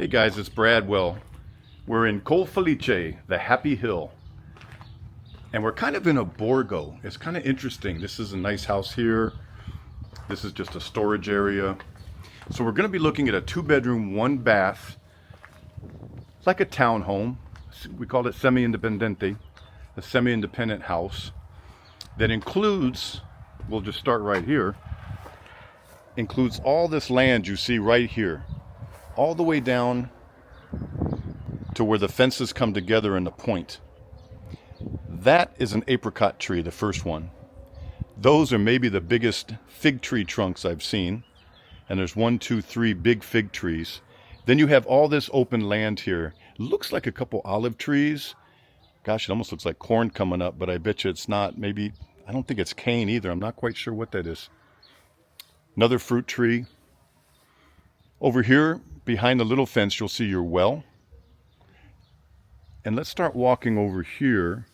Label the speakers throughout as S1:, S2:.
S1: Hey guys, it's Brad. Well, we're in Colfelice, the Happy Hill. And we're kind of in a Borgo. It's kind of interesting. This is a nice house here. This is just a storage area. So we're going to be looking at a 2-bedroom, 1-bath, like a townhome. We call it semi-independente, a semi-independent house that includes, we'll just start right here, includes all this land you see right here, all the way down to where the fences come together in the point. That is an apricot tree, the first one. Those are maybe the biggest fig tree trunks I've seen. And there's 1, 2, 3 big fig trees. Then you have all this open land here. Looks like a couple olive trees. Gosh, it almost looks like corn coming up, but I bet you it's not. Maybe, I don't think it's cane either. I'm not quite sure what that is. Another fruit tree. Over here, behind the little fence, you'll see your well. And let's start walking over here.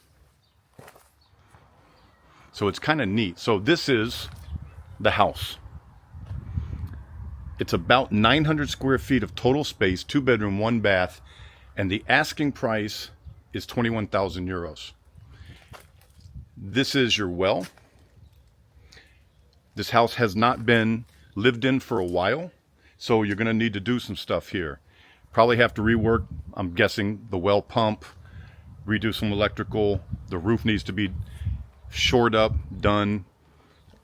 S1: So it's kind of neat. So this is the house. It's about 900 square feet of total space, 2-bedroom, 1-bath, and the asking price is 21,000 euros. This is your well. This house has not been lived in for a while, so you're going to need to do some stuff here. Probably have to rework, I'm guessing, the well pump, redo some electrical. The roof needs to be shored up, done.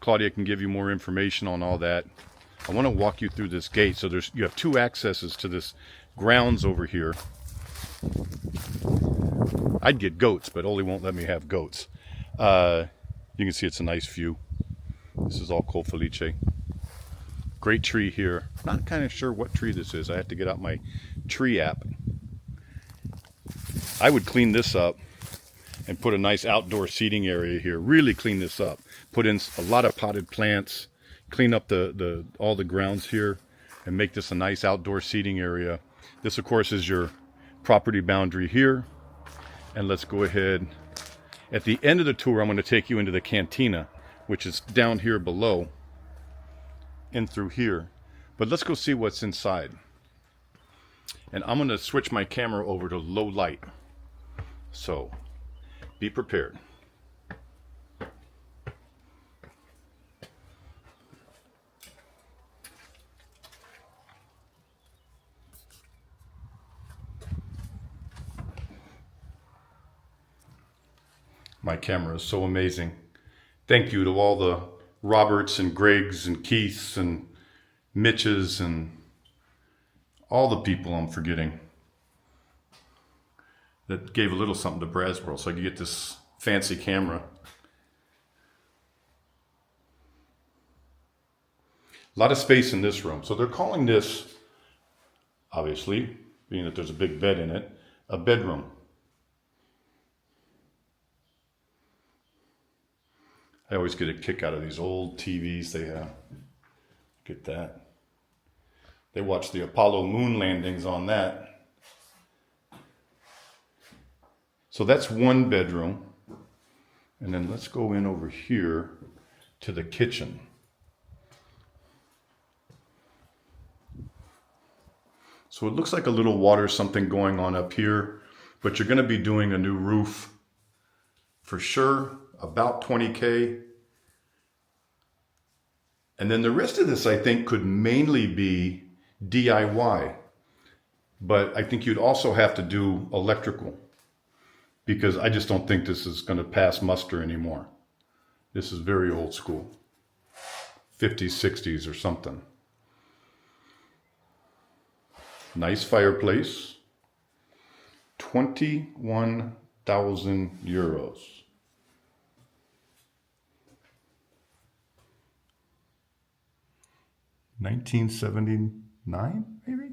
S1: Claudia can give you more information on all that. I want to walk you through this gate. So you have 2 accesses to this grounds over here. I'd get goats, but Oli won't let me have goats. You can see it's a nice view. This is all Colfelice. Great tree here. Not kind of sure what tree this is. I have to get out my tree app. I would clean this up and put a nice outdoor seating area here. Really clean this up. Put in a lot of potted plants. Clean up all the grounds here and make this a nice outdoor seating area. This, of course, is your property boundary here. And let's go ahead. At the end of the tour, I'm going to take you into the Cantina, which is down here below and through here. But let's go see what's inside. And I'm going to switch my camera over to low light. So be prepared. My camera is so amazing. Thank you to all the Roberts and Gregs and Keiths and Mitches and all the people I'm forgetting that gave a little something to Brad's World so I could get this fancy camera. A lot of space in this room. So they're calling this, obviously, being that there's a big bed in it, a bedroom. I always get a kick out of these old TVs they have. Look at that. They watched the Apollo moon landings on that. So that's 1 bedroom. And then let's go in over here to the kitchen. So it looks like a little water something going on up here, but you're going to be doing a new roof for sure. About 20K. And then the rest of this, I think, could mainly be DIY. But I think you'd also have to do electrical, because I just don't think this is going to pass muster anymore. This is very old school. 50s, 60s or something. Nice fireplace. 21,000 euros. 1979, maybe?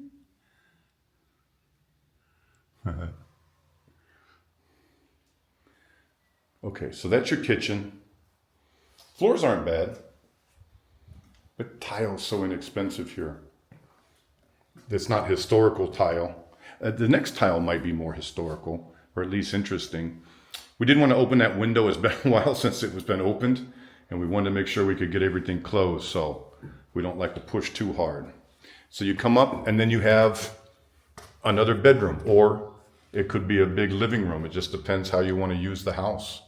S1: Okay, so that's your kitchen. Floors aren't bad, but tile's so inexpensive here. It's not historical tile. The next tile might be more historical, or at least interesting. We didn't want to open that window. It's been a while since it was been opened, and we wanted to make sure we could get everything closed, so we don't like to push too hard. So you come up, and then you have another bedroom, or it could be a big living room. It just depends how you want to use the house.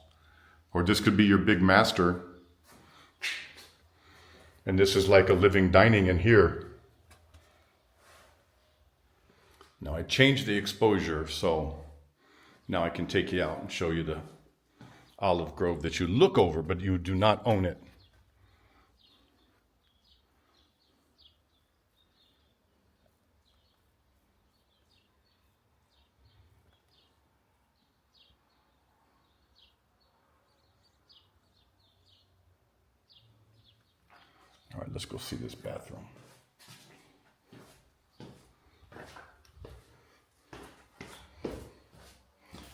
S1: Or this could be your big master. And this is like a living dining in here. Now I changed the exposure, so now I can take you out and show you the olive grove that you look over, but you do not own it. All right, let's go see this bathroom.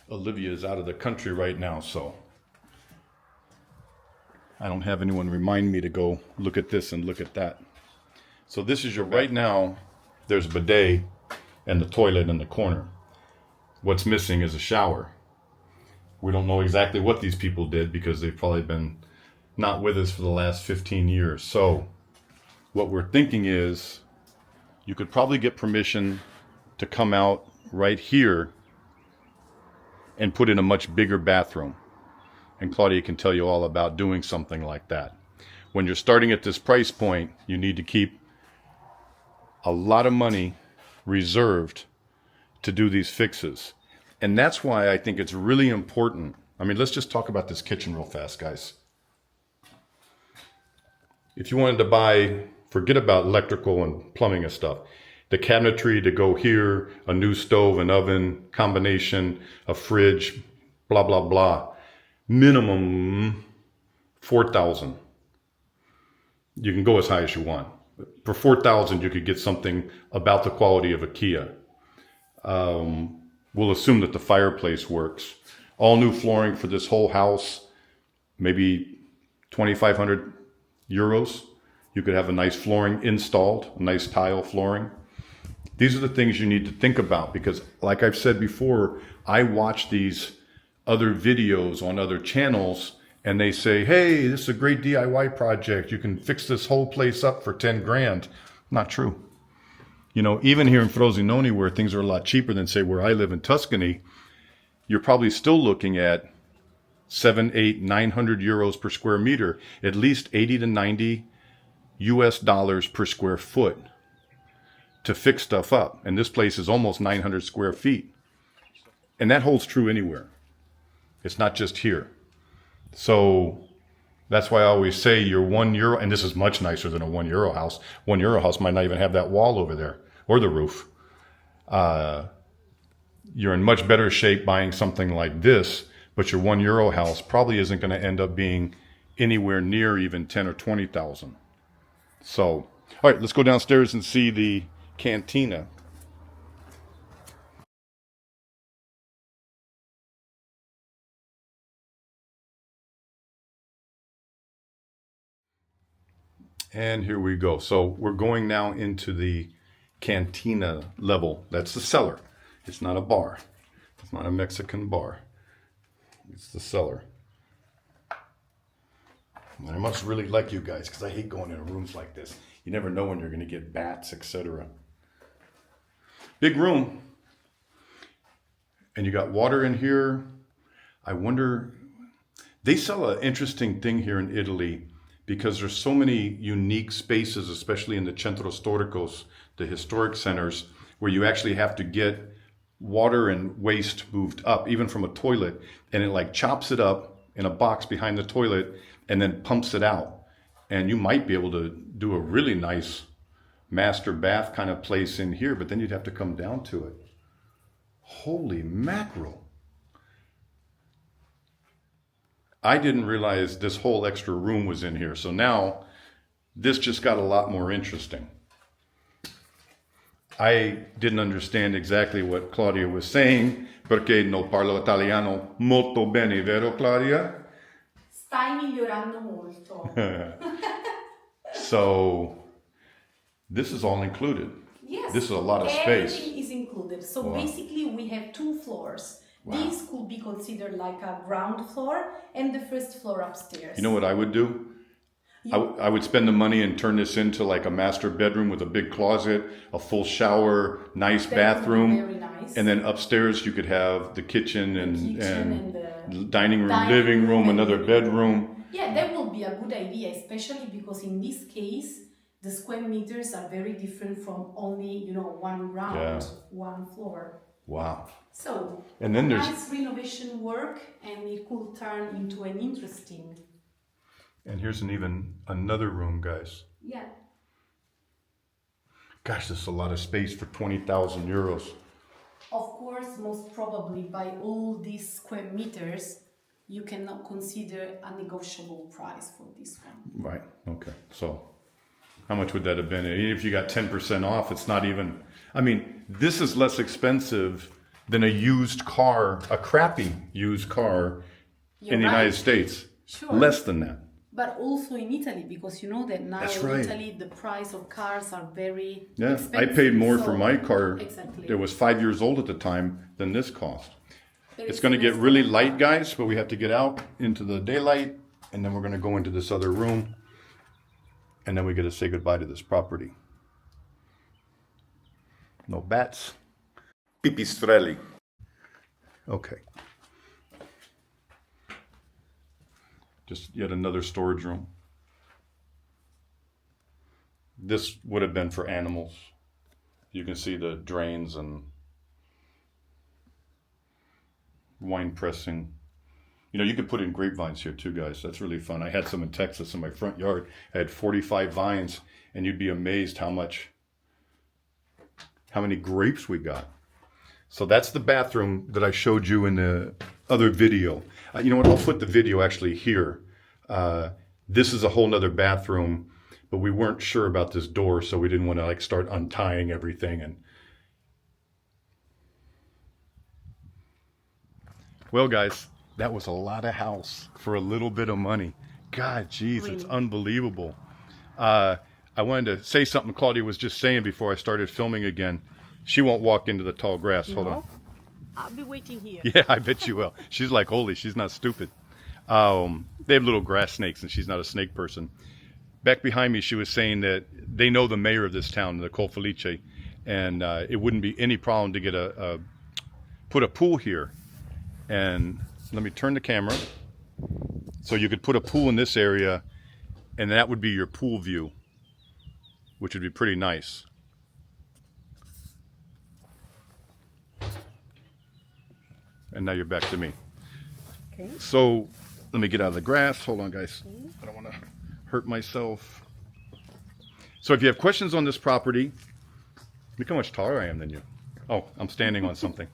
S1: Olivia is out of the country right now, so I don't have anyone remind me to go look at this and look at that. So this is your, right now, there's a bidet and the toilet in the corner. What's missing is a shower. We don't know exactly what these people did because they've probably been not with us for the last 15 years. So what we're thinking is you could probably get permission to come out right here and put in a much bigger bathroom. And Claudia can tell you all about doing something like that. When you're starting at this price point, you need to keep a lot of money reserved to do these fixes. And that's why I think it's really important. I mean, let's just talk about this kitchen real fast, guys. If you wanted to buy, forget about electrical and plumbing and stuff, the cabinetry to go here, a new stove, an oven, combination, a fridge, blah, blah, blah. Minimum $4,000. You can go as high as you want. For $4,000, you could get something about the quality of a Kia. We'll assume that the fireplace works. All new flooring for this whole house, maybe 2,500 euros. You could have a nice flooring installed, a nice tile flooring. These are the things you need to think about because, like I've said before, I watch these other videos on other channels and they say, hey, this is a great DIY project. You can fix this whole place up for 10 grand. Not true. You know, even here in Frosinone, where things are a lot cheaper than, say, where I live in Tuscany, you're probably still looking at 700, 800, 900 euros per square meter, at least 80 to 90 US dollars per square foot to fix stuff up. And this place is almost 900 square feet. And that holds true anywhere. It's not just here. So that's why I always say your €1, and this is much nicer than a €1 house. €1 house might not even have that wall over there or the roof. You're in much better shape buying something like this, but your €1 house probably isn't going to end up being anywhere near even 10 or 20,000. So, all right, let's go downstairs and see the Cantina. And here we go. So we're going now into the Cantina level. That's the cellar. It's not a bar. It's not a Mexican bar. It's the cellar. And I must really like you guys because I hate going into rooms like this. You never know when you're going to get bats, etc. Big room. And you got water in here. I wonder, they sell an interesting thing here in Italy because there's so many unique spaces, especially in the centros storicos, the historic centers, where you actually have to get water and waste moved up, even from a toilet, and it like chops it up in a box behind the toilet and then pumps it out. And you might be able to do a really nice master bath kind of place in here, but then you'd have to come down to it. Holy mackerel. I didn't realize this whole extra room was in here. So now this just got a lot more interesting. I didn't understand exactly what Claudia was saying, perché non parlo italiano molto bene, vero Claudia?
S2: Stai migliorando molto.
S1: So this is all included.
S2: Yes.
S1: This is a lot of space.
S2: Everything is included. So
S1: wow.
S2: Basically we have 2 floors.
S1: Wow.
S2: This could be considered like a ground floor and the first floor upstairs.
S1: You know what I would do? I would spend the money and turn this into like a master bedroom with a big closet, a full shower, nice bathroom.
S2: Very nice.
S1: And then upstairs you could have the kitchen and
S2: the
S1: dining room, living room, another bedroom.
S2: Yeah, that will be a good idea, especially because in this case, the square meters are very different from only, one round, one floor.
S1: Wow.
S2: So,
S1: and then there's
S2: nice renovation work, and it could turn into an interesting.
S1: And here's another room, guys.
S2: Yeah.
S1: Gosh, this is a lot of space for 20,000 euros.
S2: Of course, most probably by all these square meters, you cannot consider a negotiable price for this one.
S1: Right. Okay. So how much would that have been? Even if you got 10% off, it's not even, I mean, this is less expensive than a used car, a crappy used car in the United States.
S2: Sure.
S1: Less than that.
S2: But also in Italy, because you know that now
S1: That's
S2: in
S1: right.
S2: Italy the price of cars are very
S1: Yeah,
S2: expensive.
S1: I paid more for my car.
S2: Exactly.
S1: It was 5 years old at the time than this cost.
S2: There
S1: It's
S2: is
S1: going to get
S2: less
S1: really
S2: than
S1: light,
S2: that.
S1: guys, but we have to get out into the daylight, and then we're going to go into this other room, and then we get to say goodbye to this property. No bats. Pipistrelli. Okay. Just yet another storage room. This would have been for animals. You can see the drains and wine pressing. You could put in grapevines here too, guys. That's really fun. I had some in Texas in my front yard. I had 45 vines, and you'd be amazed how many grapes we got. So that's the bathroom that I showed you in the other video. You know what? I'll put the video actually here. This is a whole nother bathroom, but we weren't sure about this door, so we didn't want to start untying everything. Well, guys, that was a lot of house for a little bit of money. God, geez, it's unbelievable. I wanted to say something Claudia was just saying before I started filming again. She won't walk into the tall grass. Hold on.
S2: I'll be waiting here.
S1: Yeah, I bet you will. She's like, holy, she's not stupid. They have little grass snakes, and she's not a snake person. Back behind me, she was saying that they know the mayor of this town, the Colfelice, and it wouldn't be any problem to get put a pool here. And let me turn the camera. So you could put a pool in this area, and that would be your pool view, which would be pretty nice. And now you're back to me.
S2: Okay.
S1: So let me get out of the grass. Hold on, guys. I don't want to hurt myself. So if you have questions on this property, look how much taller I am than you. Oh, I'm standing on something.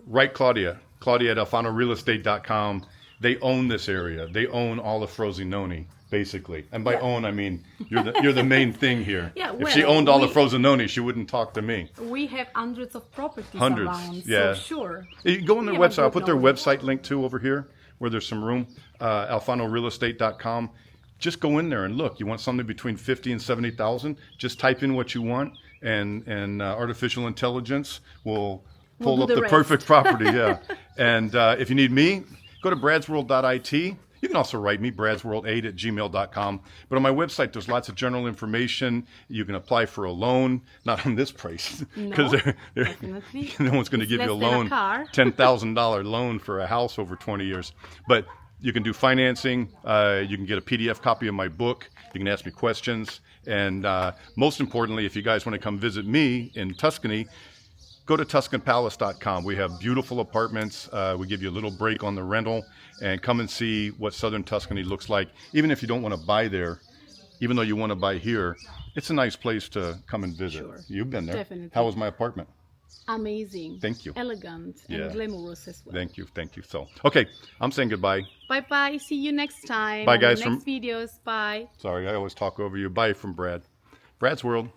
S1: Write Claudia. Claudia at alfanorealestate.com. They own this area. They own all of Frosinone, basically. And by own, I mean you're the main thing here.
S2: Yeah,
S1: if she owned all of Frosinone, she wouldn't talk to me.
S2: We have hundreds of properties
S1: Hundreds,
S2: around,
S1: yeah.
S2: so sure.
S1: You go on their
S2: We have a
S1: website. I'll
S2: good
S1: put their
S2: knowledge.
S1: website link too over here where there's some room. Alfanorealestate.com. Just go in there and look. You want something between 50 and 70,000? Just type in what you want, and artificial intelligence will pull up
S2: do
S1: the
S2: the rest.
S1: perfect property. Yeah. And if you need me, go to bradsworld.it. You can also write me, bradsworld8@gmail.com. But on my website, there's lots of general information. You can apply for a loan, not on this price, because
S2: Definitely.
S1: no one's going to
S2: It's
S1: give you a
S2: less than a
S1: loan,
S2: car.
S1: $10,000 loan for a house over 20 years. But you can do financing. You can get a PDF copy of my book. You can ask me questions. And most importantly, if you guys want to come visit me in Tuscany, go to TuscanPalace.com. We have beautiful apartments. We give you a little break on the rental, and come and see what southern Tuscany looks like. Even if you don't want to buy there, even though you want to buy here, it's a nice place to come and visit.
S2: Sure.
S1: You've been there.
S2: Definitely.
S1: How was my apartment?
S2: Amazing.
S1: Thank you.
S2: Elegant
S1: Yeah.
S2: and glamorous as well.
S1: Thank you. Thank you. So, okay, I'm saying goodbye.
S2: Bye-bye. See you next time.
S1: Bye,
S2: on
S1: guys,
S2: the
S1: from-
S2: next videos. Bye.
S1: Sorry, I always talk over you. Bye from Brad. Brad's World.